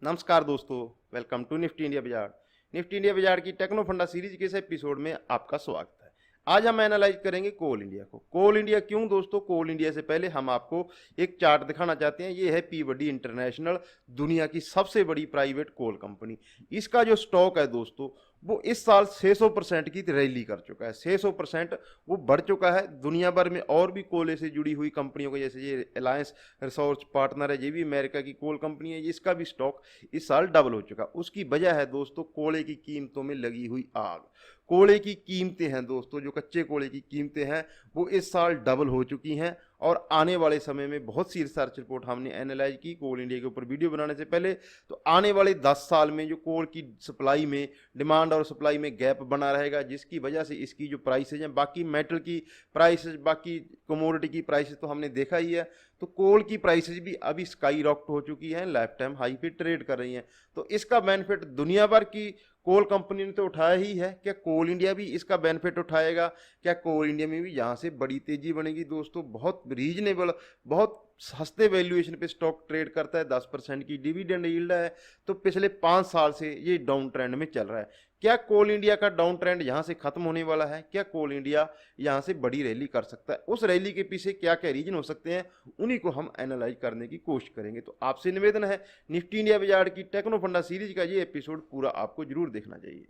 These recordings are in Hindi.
नमस्कार दोस्तों, वेलकम टू निफ्टी इंडिया बाजार। निफ्टी इंडिया बाजार की टेक्नो फंडा सीरीज के इस एपिसोड में आपका स्वागत है। आज हम एनालाइज करेंगे कोल इंडिया को। कोल इंडिया क्यों दोस्तों? कोल इंडिया से पहले हम आपको एक चार्ट दिखाना चाहते हैं। ये है पीवडी इंटरनेशनल, दुनिया की सबसे बड़ी प्राइवेट कोल कंपनी। इसका जो स्टॉक है दोस्तों, वो इस साल 600% की रैली कर चुका है। 600% वो बढ़ चुका है। दुनिया भर में और भी कोयले से जुड़ी हुई कंपनियों को, जैसे ये अलायंस रिसोर्स पार्टनर है, ये भी अमेरिका की कोल कंपनी है, इसका भी स्टॉक इस साल डबल हो चुका। उसकी वजह है दोस्तों कोयले की कीमतों में लगी हुई आग। कोयले की कीमतें हैं दोस्तों, जो कच्चे कोयले की कीमतें हैं वो इस साल डबल हो चुकी हैं और आने वाले समय में बहुत सी रिसर्च रिपोर्ट हमने एनालाइज की कोल इंडिया के ऊपर वीडियो बनाने से पहले। तो आने वाले 10 साल में जो कोल की सप्लाई में, डिमांड और सप्लाई में गैप बना रहेगा, जिसकी वजह से इसकी जो प्राइसेज हैं, बाकी मेटल की प्राइसेज, बाकी कमोडिटी की प्राइसेज तो हमने देखा ही है, तो कोल की प्राइसेज भी अभी स्काई रॉकेट हो चुकी हैं, लाइफ टाइम हाई पे ट्रेड कर रही हैं। तो इसका बेनिफिट दुनिया भर की कोल कंपनी ने तो उठाया ही है। क्या कोल इंडिया भी इसका बेनिफिट उठाएगा? क्या कोल इंडिया में भी यहाँ से बड़ी तेजी बनेगी? दोस्तों बहुत रीजनेबल, बहुत सस्ते वैल्यूएशन पे स्टॉक ट्रेड करता है। 10% की डिविडेंड यील्ड है। तो पिछले 5 साल से ये डाउन ट्रेंड में चल रहा है। क्या कोल इंडिया का डाउन ट्रेंड यहाँ से खत्म होने वाला है? क्या कोल इंडिया यहाँ से बड़ी रैली कर सकता है? उस रैली के पीछे क्या क्या रीजन हो सकते हैं, उन्हीं को हम एनालाइज करने की कोशिश करेंगे। तो आपसे निवेदन है, निफ्टी इंडिया बाजार की टेक्नो फंडा सीरीज का ये एपिसोड पूरा आपको जरूर देखना चाहिए।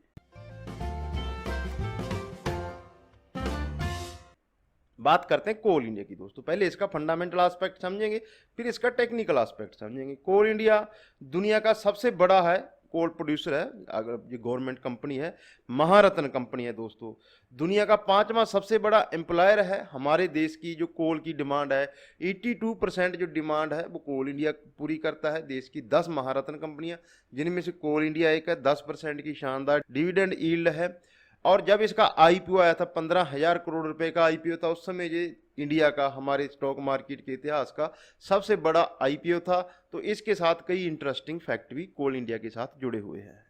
बात करते हैं कोल इंडिया की दोस्तों। पहले इसका फंडामेंटल एस्पेक्ट समझेंगे, फिर इसका टेक्निकल एस्पेक्ट समझेंगे। कोल इंडिया दुनिया का सबसे बड़ा है कोल प्रोड्यूसर है। अगर ये गवर्नमेंट कंपनी है, महारत्न कंपनी है दोस्तों। दुनिया का 5वां सबसे बड़ा एम्प्लॉयर है। हमारे देश की जो कोल की डिमांड है, 82% जो डिमांड है वो कोल इंडिया पूरी करता है। देश की 10 महारत्न कंपनियां, जिनमें से कोल इंडिया एक है। 10% की शानदार डिविडेंड यील्ड है। और जब इसका आईपीओ आया था, 15,000 करोड़ रुपए का आईपीओ था, उस समय ये इंडिया का, हमारे स्टॉक मार्केट के इतिहास का सबसे बड़ा आईपीओ था। तो इसके साथ कई इंटरेस्टिंग फैक्ट भी कोल इंडिया के साथ जुड़े हुए हैं।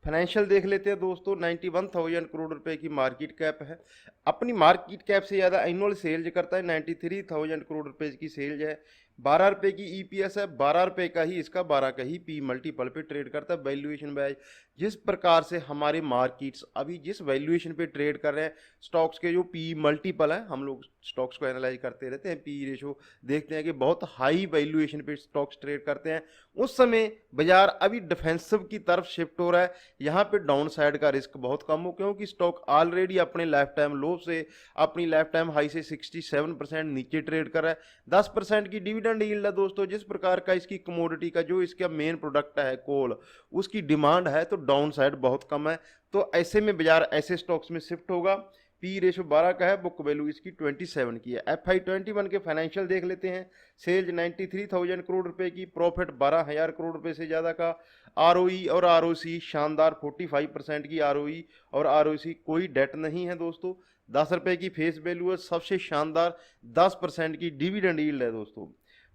फाइनेंशियल देख लेते हैं दोस्तों। 91,000 करोड़ रुपए की मार्केट कैप है। अपनी मार्केट कैप से ज़्यादा एनुअल सेल्स करता है। 93,000 करोड़ रुपए की सेल्स है। 12 रुपए की ईपीएस है। 12 रुपए का ही इसका 12 का ही पी मल्टीपल पे ट्रेड करता है। वैल्यूएशन वाइज जिस प्रकार से हमारे मार्केट्स अभी जिस वैल्यूएशन पे ट्रेड कर रहे हैं, स्टॉक्स के जो पी मल्टीपल है, हम लोग स्टॉक्स को एनालाइज करते रहते हैं, पी रेशो देखते हैं कि बहुत हाई वैल्यूएशन पे स्टॉक्स ट्रेड करते हैं। उस समय बाजार अभी डिफेंसिव की तरफ शिफ्ट हो रहा है। यहाँ पे डाउन साइड का रिस्क बहुत कम हो, क्योंकि स्टॉक ऑलरेडी अपने लाइफ टाइम लो से, अपनी लाइफ टाइम हाई से 67% नीचे ट्रेड कर रहा है। 10% की डिविडेंड यील्ड है दोस्तों। जिस प्रकार का इसकी कमोडिटी का जो इसका मेन प्रोडक्ट है कोल, उसकी डिमांड है, तो डाउन साइड बहुत कम है। तो ऐसे में बाजार ऐसे स्टॉक्स में शिफ्ट होगा। पी रेशो 12 का है, बुक वैल्यू इसकी 27 की है। FY 21 के फाइनेंशियल देख लेते हैं। सेल्स 93,000 करोड़ रुपए की, प्रॉफिट 12,000 करोड़ रुपए से ज़्यादा का, आरओई और आरओसी शानदार 45% की आरओई और आरओसी, कोई डेट नहीं है दोस्तों। 10 रुपए की फेस वैल्यू है, सबसे शानदार 10% की डिविडेंड यील्ड है दोस्तों।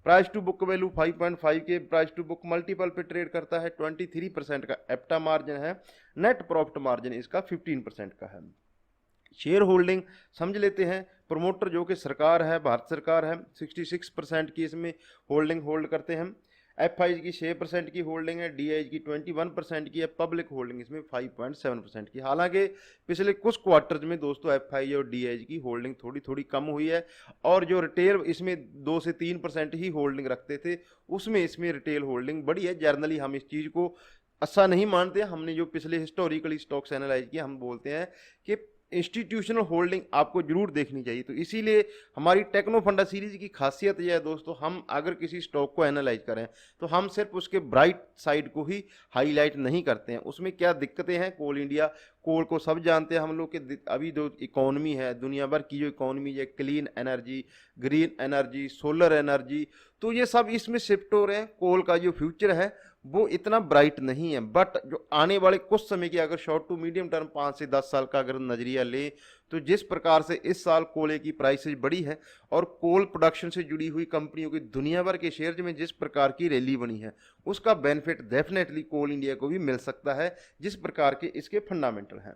प्राइस टू बुक वैल्यू 5.5 के प्राइस टू बुक मल्टीपल पे ट्रेड करता है। 23% का एप्टा मार्जिन है। नेट प्रॉफिट मार्जिन इसका 15% का है। शेयर होल्डिंग समझ लेते हैं। प्रमोटर जो कि सरकार है, भारत सरकार है, 66% की इसमें होल्डिंग होल्ड करते हैं। FI की 6% की होल्डिंग है। DI की 21% की है। पब्लिक होल्डिंग इसमें 5.7% की। हालांकि पिछले कुछ क्वार्टर्स में दोस्तों FI और DI की होल्डिंग थोड़ी थोड़ी कम हुई है, और जो रिटेल इसमें 2 से 3% ही होल्डिंग रखते थे, उसमें इसमें रिटेल होल्डिंग बढ़ी है। जर्नली हम इस चीज़ को अच्छा नहीं मानते। हमने जो पिछले हिस्टोरिकली स्टॉक्स एनालाइज किए, हम बोलते हैं कि इंस्टीट्यूशनल होल्डिंग आपको जरूर देखनी चाहिए। तो इसीलिए हमारी टेक्नो फंडा सीरीज की खासियत यह है दोस्तों, हम अगर किसी स्टॉक को एनालाइज करें तो हम सिर्फ उसके ब्राइट साइड को ही हाईलाइट नहीं करते हैं। उसमें क्या दिक्कतें हैं, कोल इंडिया, कोल को सब जानते हैं हम लोग कि अभी जो इकोनॉमी है, दुनिया भर की जो इकोनॉमी है, clean energy, green energy, solar energy, तो ये सब इसमें शिफ्ट हो रहे हैं। कोल का जो फ्यूचर है वो इतना ब्राइट नहीं है, बट जो आने वाले कुछ समय की अगर शॉर्ट टू मीडियम टर्म 5 से 10 साल का अगर नजरिया ले, तो जिस प्रकार से इस साल कोयले की प्राइसेज बढ़ी है और कोल प्रोडक्शन से जुड़ी हुई कंपनियों की दुनिया भर के शेयर्स में जिस प्रकार की रैली बनी है, उसका बेनिफिट डेफिनेटली कोल इंडिया को भी मिल सकता है, जिस प्रकार के इसके फंडामेंटल हैं।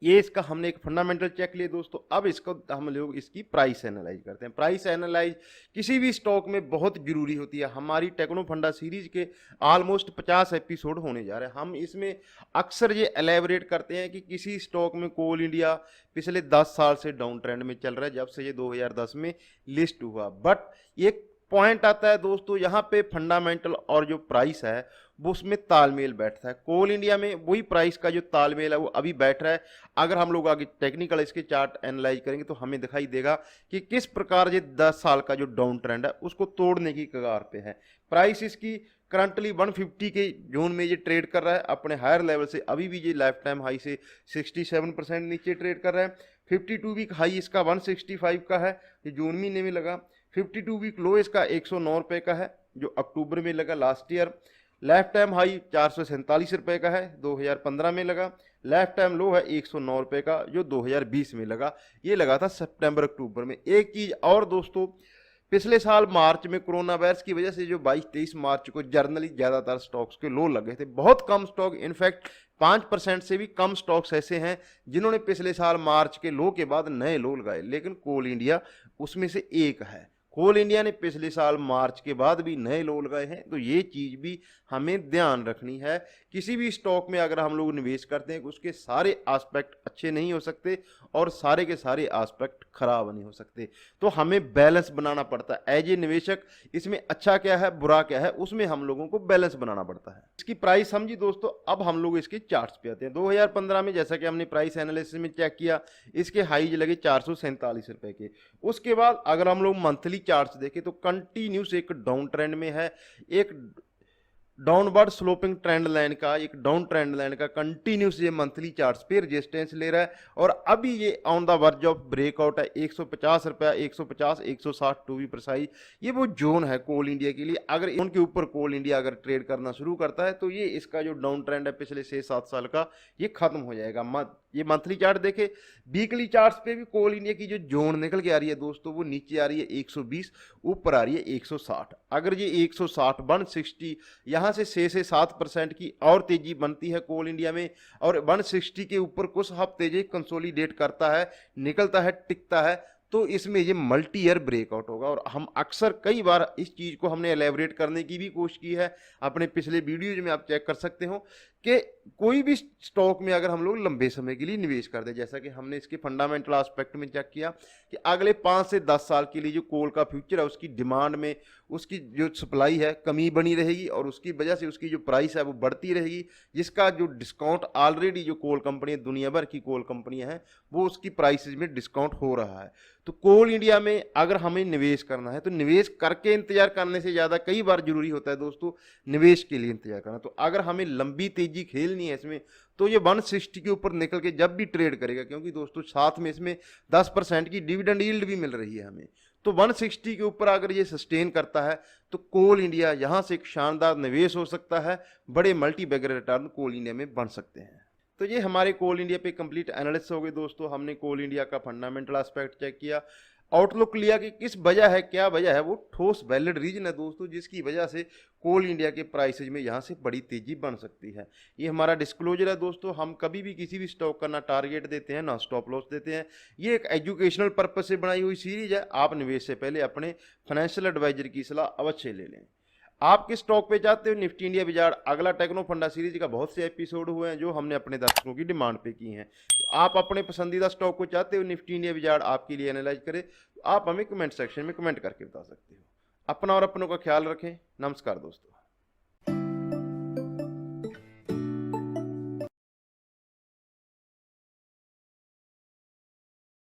ये इसका हमने एक फंडामेंटल चेक लिया दोस्तों। अब इसको हम लोग इसकी प्राइस एनालाइज करते हैं। प्राइस एनालाइज किसी भी स्टॉक में बहुत जरूरी होती है। हमारी टेक्नो फंडा सीरीज के ऑलमोस्ट 50 एपिसोड होने जा रहे हैं। हम इसमें अक्सर ये एलेबरेट करते हैं कि किसी स्टॉक में कोल इंडिया पिछले 10 साल से डाउन ट्रेंड में चल रहा है, जब से ये 2010 में लिस्ट हुआ। बट एक पॉइंट आता है दोस्तों, यहाँ पे फंडामेंटल और जो प्राइस है वो उसमें तालमेल बैठता है। कोल इंडिया में वही प्राइस का जो तालमेल है वो अभी बैठ रहा है। अगर हम लोग आगे टेक्निकल इसके चार्ट एनालाइज करेंगे तो हमें दिखाई देगा कि किस प्रकार ये 10 साल का जो डाउन ट्रेंड है उसको तोड़ने की कगार पे है। प्राइस इसकी करंटली 150 के जोन में ये ट्रेड कर रहा है अपने हायर लेवल से। अभी भी ये लाइफ टाइम हाई से 67% नीचे ट्रेड कर रहा है। 52 वीक हाई इसका 165 का है, ये जून महीने में लगा। 52 वीक लो इसका 109 रुपये का है जो अक्टूबर में लगा last year. Life time high 447 रुपये का है, 2015 में लगा। लाइफ टाइम लो है 109 रुपये का जो 2020 में लगा। ये लगा था सितंबर अक्टूबर में। एक चीज़ और दोस्तों, पिछले साल मार्च में कोरोना वायरस की वजह से जो 22-23 मार्च को जर्नली ज़्यादातर स्टॉक्स के लो लगे थे। बहुत कम स्टॉक, इनफैक्ट 5% से भी कम स्टॉक्स ऐसे हैं जिन्होंने पिछले साल मार्च के लो के बाद नए लो लगाए, लेकिन कोल इंडिया उसमें से एक है। कोल इंडिया ने पिछले साल मार्च के बाद भी नए लो लगाए हैं। तो ये चीज़ भी हमें ध्यान रखनी है। किसी भी स्टॉक में अगर हम लोग निवेश करते हैं उसके सारे एस्पेक्ट अच्छे नहीं हो सकते और सारे के सारे एस्पेक्ट खराब नहीं हो सकते। तो हमें बैलेंस बनाना पड़ता है एज ए निवेशक। इसमें अच्छा क्या है बुरा क्या है उसमें हम लोगों को बैलेंस बनाना पड़ता है। इसकी प्राइस समझी दोस्तों। अब हम लोग इसके चार्ट्स पे आते हैं। 2015 में जैसा कि हमने प्राइस एनालिसिस में चेक किया, इसके हाईज लगे 447 रुपए के। उसके बाद अगर हम लोग मंथली चार्ट्स देखें तो कंटिन्यूस एक डाउन ट्रेंड में है। एक डाउनवर्ड स्लोपिंग ट्रेंड लाइन का, एक डाउन ट्रेंड लाइन का कंटिन्यूस ये मंथली चार्ट्स पे रेजिस्टेंस ले रहा है और अभी ये on the verge of breakout है। 150 रुपया, 150, 160 टू बी प्रिसाइज, ये वो जोन है कोल इंडिया के लिए। अगर उनके ऊपर कोल इंडिया अगर ट्रेड करना शुरू करता है तो ये इसका जो डाउन ट्रेंड है पिछले 6-7 साल का ये खत्म हो जाएगा। ये मंथली चार्ट देखे। वीकली चार्ट्स पे भी कोल इंडिया की जो जोन निकल के आ रही है दोस्तों वो नीचे आ रही है 120, ऊपर आ रही है 160। अगर ये 160 160 यहाँ से 6 से 7% की और तेजी बनती है कोल इंडिया में और 160 के ऊपर कुछ हफ्ते ये कंसोलिडेट करता है, निकलता है, टिकता है, तो इसमें ये मल्टी ईयर ब्रेकआउट होगा। और हम अक्सर कई बार इस चीज़ को हमने एलेबरेट करने की भी कोशिश की है अपने पिछले वीडियोज में, आप चेक कर सकते हो कि कोई भी स्टॉक में अगर हम लोग लंबे समय के लिए निवेश करते हैं, जैसा कि हमने इसके फंडामेंटल एस्पेक्ट में चेक किया कि अगले 5 से 10 साल के लिए जो कोल का फ्यूचर है उसकी डिमांड में उसकी जो सप्लाई है कमी बनी रहेगी और उसकी वजह से उसकी जो प्राइस है वो बढ़ती रहेगी, जिसका जो डिस्काउंट ऑलरेडी जो कोल कंपनी दुनिया भर की कोल कंपनियां हैं वो उसकी प्राइसेज में डिस्काउंट हो रहा है। तो कोल इंडिया में अगर हमें निवेश करना है तो निवेश करके इंतजार करने से ज़्यादा कई बार जरूरी होता है दोस्तों निवेश के लिए इंतजार करना। तो अगर हमें लंबी तेजी खेलनी है इसमें तो ये 160 के ऊपर निकल के जब भी ट्रेड करेगा, क्योंकि दोस्तों साथ में इसमें 10% की डिविडेंड यील्ड भी मिल रही है हमें, तो 160 के ऊपर अगर ये सस्टेन करता है तो कोल इंडिया यहाँ से एक शानदार निवेश हो सकता है। बड़े मल्टी बैगर रिटर्न कोल इंडिया में बन सकते हैं। तो ये हमारे कोल इंडिया पे कंप्लीट एनालिसिस हो गई दोस्तों। हमने कोल इंडिया का फंडामेंटल एस्पेक्ट चेक किया, आउटलुक लिया कि किस वजह है, क्या वजह है, वो ठोस वैलिड रीजन है दोस्तों जिसकी वजह से कोल इंडिया के प्राइसेज में यहाँ से बड़ी तेजी बन सकती है। ये हमारा डिस्क्लोजर है दोस्तों। हम कभी भी किसी भी स्टॉक का ना टारगेट देते हैं ना स्टॉप लॉस देते हैं। ये एक एजुकेशनल पर्पज से बनाई हुई सीरीज है। आप निवेश से पहले अपने फाइनेंशियल एडवाइजर की सलाह अवश्य ले लें। आप किस स्टॉक पे चाहते हो निफ्टी इंडिया विजार्ड अगला टेक्नो फंडा सीरीज का बहुत से एपिसोड हुए हैं जो हमने अपने दर्शकों की डिमांड पे की हैं। तो आप अपने पसंदीदा स्टॉक को चाहते हो निफ्टी इंडिया विजार्ड आपके लिए एनालाइज करे तो आप हमें कमेंट सेक्शन में कमेंट करके बता सकते हो। अपना और अपनों का ख्याल रखें। नमस्कार दोस्तों।